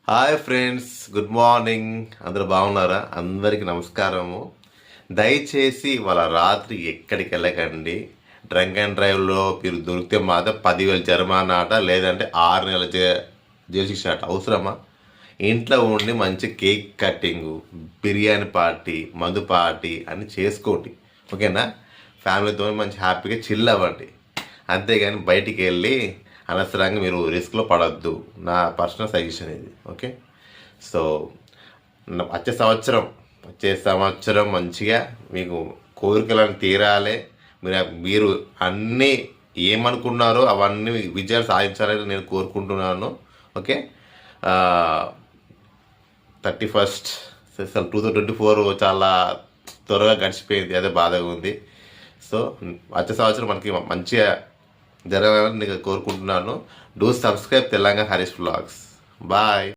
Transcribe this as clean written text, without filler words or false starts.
Hi friends, good morning. అందరూ బాగున్నారా? అందరికీ నమస్కారము. దయచేసి వాళ్ళ రాత్రి ఎక్కడికి వెళ్ళకండి. డ్రంక్ అండ్ డ్రైవ్లో మీరు దొరికితే మాత్రం 10,000 జరిమానా ఆట, లేదంటే 6 నెలల జైలు శిక్ష ఆట. అవసరమా? ఇంట్లో ఉండి మంచి కేక్ కట్టింగు, బిర్యానీ పార్టీ, మందు పార్టీ అన్నీ చేసుకోండి. ఓకేనా? ఫ్యామిలీతో మంచి హ్యాపీగా చిల్ అవ్వండి. అంతేగాని బయటికి వెళ్ళి అనవసరంగా మీరు రిస్క్లో పడద్దు. నా పర్సనల్ సజెషన్ ఇది. ఓకే, సో వచ్చే సంవత్సరం మంచిగా మీకు కోరికలను తీరాలి. మీరు అన్నీ ఏమనుకున్నారో అవన్నీ విజయాలు సాధించాలని నేను కోరుకుంటున్నాను. ఓకే, 31st 2024 చాలా త్వరగా గడిచిపోయింది. అదే బాధగా ఉంది. సో వచ్చే సంవత్సరం మనకి మంచిగా జరగాలని నేను కోరుకుంటున్నాను. Do subscribe Telangana Harish vlogs. Bye.